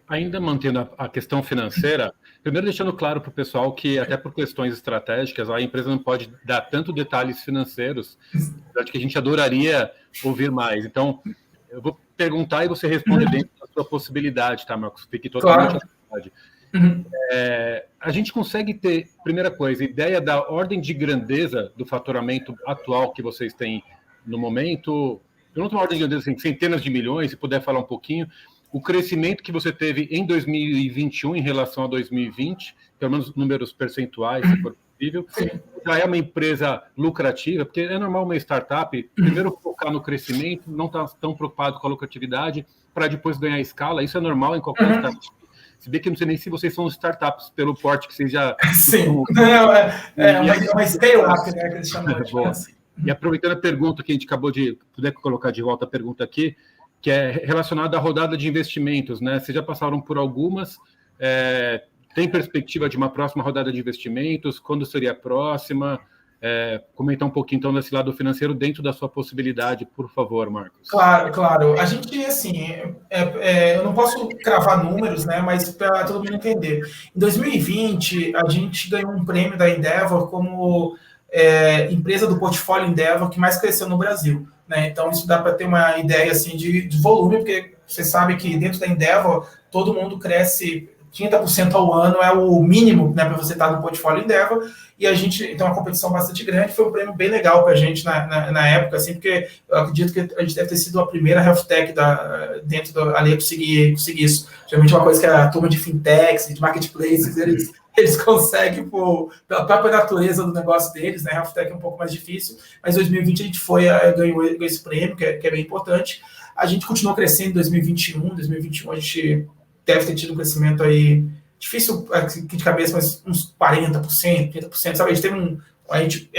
Ainda mantendo a questão financeira, primeiro deixando claro para o pessoal que, até por questões estratégicas, a empresa não pode dar tanto detalhes financeiros, acho que a gente adoraria ouvir mais. Então, eu vou perguntar e você responde dentro da sua possibilidade, tá, Marcos? Fique totalmente à vontade. A gente consegue ter, primeira coisa, ideia da ordem de grandeza do faturamento atual que vocês têm no momento? Eu não tenho uma ordem de grandeza, assim, centenas de milhões, se puder falar um pouquinho. O crescimento que você teve em 2021 em relação a 2020, pelo menos números percentuais, se for possível. Já é uma empresa lucrativa, porque é normal uma startup, primeiro focar no crescimento, não estar tão preocupado com a lucratividade, para depois ganhar escala. Isso é normal em qualquer startup. Se bem que eu não sei nem se vocês são startups, pelo porte que vocês já... Sim, é uma scale-up, né, que eles chamam de assim. E aproveitando a pergunta que a gente acabou de... Puder colocar de volta a pergunta aqui, que é relacionada à rodada de investimentos, né? Vocês já passaram por algumas, tem perspectiva de uma próxima rodada de investimentos? Quando seria a próxima? Comentar um pouquinho, então, desse lado financeiro dentro da sua possibilidade, por favor, Marcos. Claro. A gente, assim, eu não posso cravar números, né? Mas para todo mundo entender. Em 2020, a gente ganhou um prêmio da Endeavor como empresa do portfólio Endeavor que mais cresceu no Brasil. Né? Então, isso dá para ter uma ideia assim, de volume, porque você sabe que dentro da Endeavor, todo mundo cresce 30% ao ano, é o mínimo, né, para você estar no portfólio Endeavor, e a gente tem uma competição bastante grande, foi um prêmio bem legal para a gente na época, assim, porque eu acredito que a gente deve ter sido a primeira health tech dentro ali a conseguir isso. Geralmente é uma coisa que a turma de fintechs, de marketplaces, eles conseguem pela própria natureza do negócio deles, né? Health Tech é um pouco mais difícil, mas em 2020 a gente ganhou esse prêmio, que é bem importante. A gente continuou crescendo em 2021. 2021 a gente deve ter tido um crescimento aí, difícil aqui de cabeça, mas uns 40%, 30%, sabe? A gente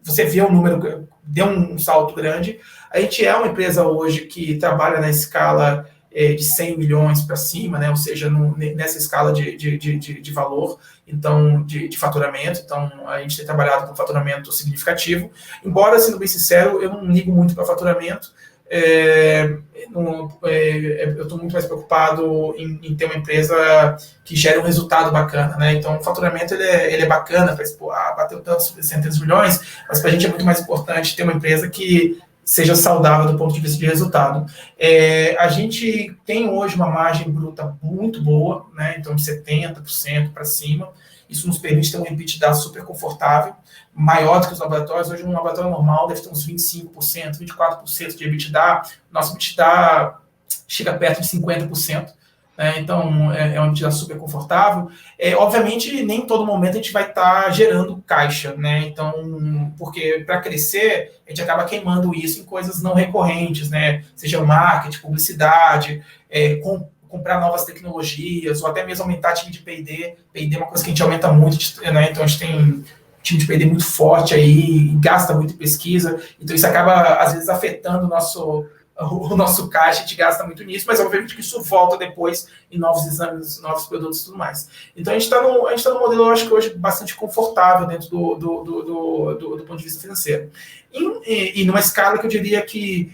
você vê o número, deu um salto grande. A gente é uma empresa hoje que trabalha na escala de 100 milhões para cima, né? Ou seja, nessa escala de valor, então, de faturamento. Então, a gente tem trabalhado com faturamento significativo. Embora, sendo bem sincero, eu não ligo muito para faturamento. Eu estou muito mais preocupado em ter uma empresa que gere um resultado bacana, né? Então, o faturamento ele é bacana, bateu tantos centenas de milhões, mas para a gente é muito mais importante ter uma empresa que seja saudável do ponto de vista de resultado. A gente tem hoje uma margem bruta muito boa, né? Então de 70% para cima. Isso nos permite ter um EBITDA super confortável, maior do que os laboratórios. Hoje um laboratório normal deve ter uns 25%, 24% de EBITDA. Nosso EBITDA chega perto de 50%. Então, é um EBITDA super confortável. Obviamente, nem em todo momento a gente vai estar gerando caixa, né? Então, porque para crescer, a gente acaba queimando isso em coisas não recorrentes, né? Seja marketing, publicidade, comprar novas tecnologias, ou até mesmo aumentar time de P&D. P&D é uma coisa que a gente aumenta muito, né? Então, a gente tem um time de P&D muito forte aí, gasta muito em pesquisa. Então, isso acaba, às vezes, afetando o nosso caixa, a gente gasta muito nisso, mas obviamente que isso volta depois em novos exames, novos produtos e tudo mais. Então a gente está no modelo, eu acho que hoje, bastante confortável dentro do ponto de vista financeiro. E numa escala que eu diria que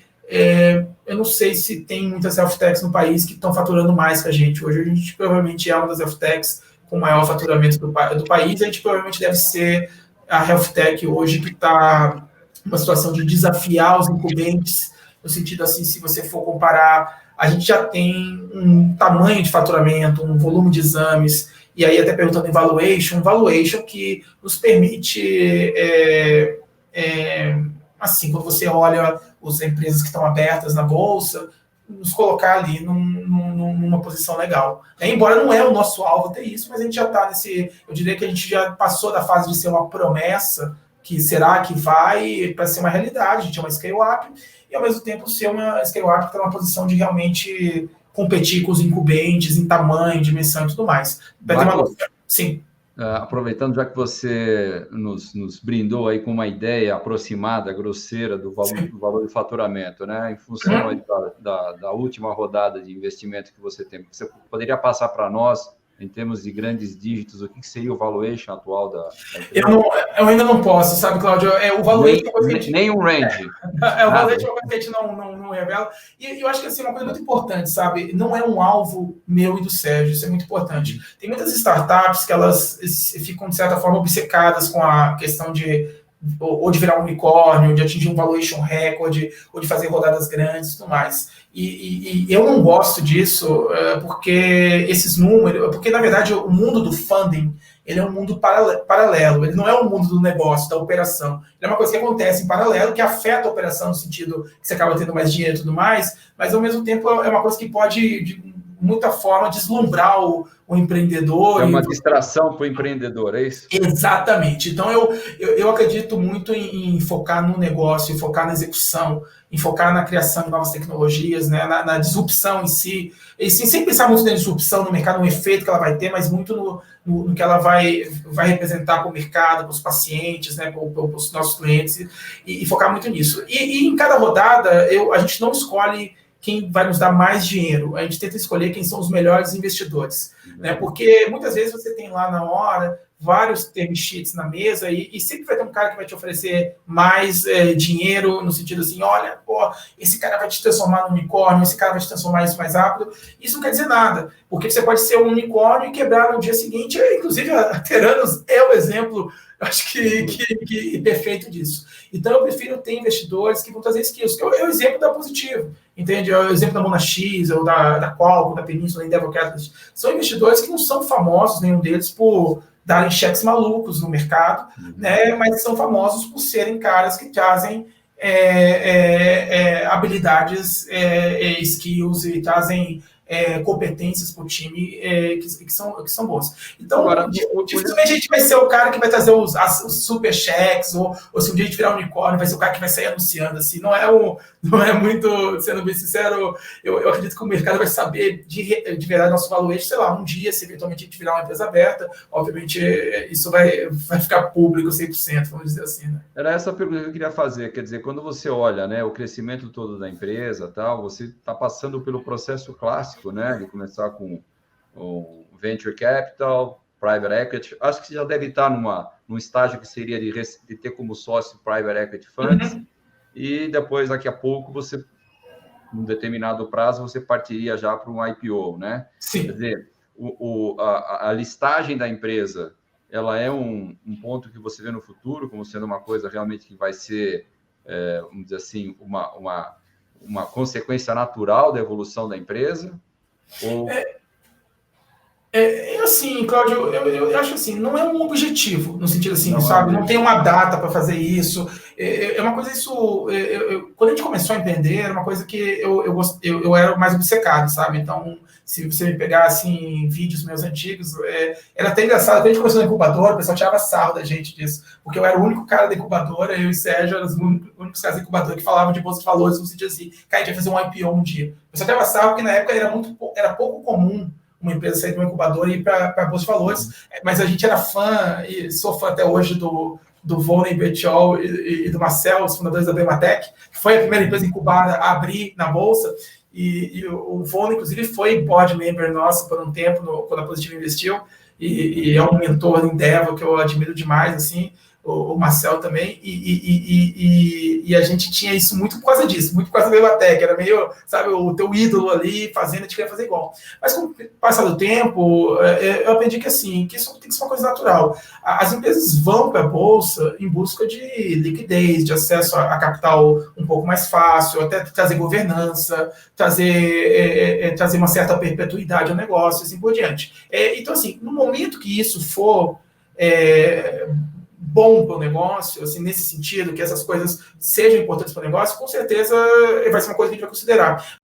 eu não sei se tem muitas health techs no país que estão faturando mais que a gente. Hoje a gente provavelmente é uma das health techs com maior faturamento do país, a gente provavelmente deve ser a health tech hoje que está numa situação de desafiar os incumbentes, no sentido assim, se você for comparar, a gente já tem um tamanho de faturamento, um volume de exames, e aí até perguntando em valuation que nos permite, assim, quando você olha as empresas que estão abertas na Bolsa, nos colocar ali numa posição legal. Embora não é o nosso alvo ter isso, mas a gente já está eu diria que a gente já passou da fase de ser uma promessa, que será que vai para ser uma realidade, a gente é uma scale-up, e ao mesmo tempo ser uma scale-up que está numa posição de realmente competir com os incumbentes em tamanho, dimensão e tudo mais. Sim. Aproveitando, já que você nos brindou aí com uma ideia aproximada, grosseira do valor de faturamento, né? Em função aí da última rodada de investimento que você tem, você poderia passar para nós em termos de grandes dígitos, o que seria o valuation atual da empresa? Eu ainda não posso, sabe, Cláudio? O valuation... Nem um range. O valuation é uma coisa que a gente não revela. E eu acho que assim, uma coisa muito importante, sabe? Não é um alvo meu e do Sérgio, isso é muito importante. Tem muitas startups que elas ficam, de certa forma, obcecadas com a questão de ou de virar um unicórnio, de atingir um valuation recorde, ou de fazer rodadas grandes e tudo mais. E eu não gosto disso, porque esses números... Porque, na verdade, o mundo do funding, ele é um mundo paralelo, ele não é um mundo do negócio, da operação. Ele é uma coisa que acontece em paralelo, que afeta a operação no sentido que você acaba tendo mais dinheiro e tudo mais, mas, ao mesmo tempo, é uma coisa que pode, de muita forma, deslumbrar o empreendedor. É uma distração para o empreendedor, é isso? Exatamente. Então, eu acredito muito em focar no negócio, em focar na execução, em focar na criação de novas tecnologias, né, na disrupção em si. E sem pensar muito na disrupção no mercado, no efeito que ela vai ter, mas muito no que ela vai representar para o mercado, para os pacientes, né, para os nossos clientes, e focar muito nisso. E em cada rodada, a gente não escolhe quem vai nos dar mais dinheiro. A gente tenta escolher quem são os melhores investidores. Né? Porque muitas vezes você tem lá na hora vários term sheets na mesa e sempre vai ter um cara que vai te oferecer mais dinheiro, no sentido assim, olha, pô, esse cara vai te transformar num unicórnio, esse cara vai te transformar isso mais rápido. Isso não quer dizer nada, porque você pode ser um unicórnio e quebrar no dia seguinte. Inclusive, a Teranos é o exemplo, acho que perfeito disso. Então, eu prefiro ter investidores que vão trazer skills, que é o exemplo da Positivo, entende? É o exemplo da Mona X, ou da Qualcomm, da Península, da Endeavor Catalyst. São investidores que não são famosos, nenhum deles, por darem cheques malucos no mercado, né? Mas são famosos por serem caras que trazem habilidades, skills e trazem competências para o time que são boas. Então, agora, dificilmente a gente vai ser o cara que vai trazer os super cheques, ou se um dia a gente virar um unicórnio, vai ser o cara que vai sair anunciando. Assim, não é muito, sendo bem sincero, eu acredito que o mercado vai saber de verdade nosso valuation, sei lá, um dia, se eventualmente a gente virar uma empresa aberta, obviamente isso vai ficar público 100%, vamos dizer assim. Né? Era essa a pergunta que eu queria fazer, quer dizer, quando você olha, né, o crescimento todo da empresa, tal, você está passando pelo processo clássico, né, de começar com o Venture Capital, Private Equity. Acho que você já deve estar num estágio que seria de ter como sócio Private Equity Funds, e depois, daqui a pouco, você, num determinado prazo, você partiria já para um IPO, né? Sim. Quer dizer, a listagem da empresa, ela é um ponto que você vê no futuro como sendo uma coisa realmente que vai ser, vamos dizer assim, uma consequência natural da evolução da empresa? Ou... assim, Cláudio, eu acho assim, não é um objetivo, no sentido assim, não, sabe? Não tem uma data para fazer isso. É uma coisa, isso... quando a gente começou a empreender, era uma coisa que eu era mais obcecado, sabe? Então, se você me pegar, assim, vídeos meus antigos, era até engraçado. Quando a gente começou na incubadora, o pessoal tirava sarro da gente disso, porque eu era o único cara da incubadora, eu e o Sérgio eram os únicos caras da incubadora que falavam de bolsa de valores, no sentido assim, cara, a gente vai fazer um IPO um dia. O pessoal tirava sarro, porque na época era pouco comum uma empresa sair de uma incubadora e ir para a Bolsa de Valores, mas a gente era fã, e sou fã até hoje do Volney Bettiol e do Marcel, os fundadores da Bematec, que foi a primeira empresa incubada a abrir na Bolsa, e o Volney, inclusive, foi board member nosso por um tempo, quando a Positivo investiu, e é um mentor do Endeavor que eu admiro demais, assim, o Marcel também, e a gente tinha isso muito por causa disso, muito por causa da Bematec, era meio, sabe, o teu ídolo ali fazendo, a gente queria fazer igual. Mas com o passar do tempo, eu aprendi que assim, que isso tem que ser uma coisa natural. As empresas vão para a Bolsa em busca de liquidez, de acesso a capital um pouco mais fácil, até trazer governança, trazer uma certa perpetuidade ao negócio, assim por diante. Então, assim, no momento que isso for bom para o negócio, assim, nesse sentido, que essas coisas sejam importantes para o negócio, com certeza vai ser uma coisa que a gente vai considerar.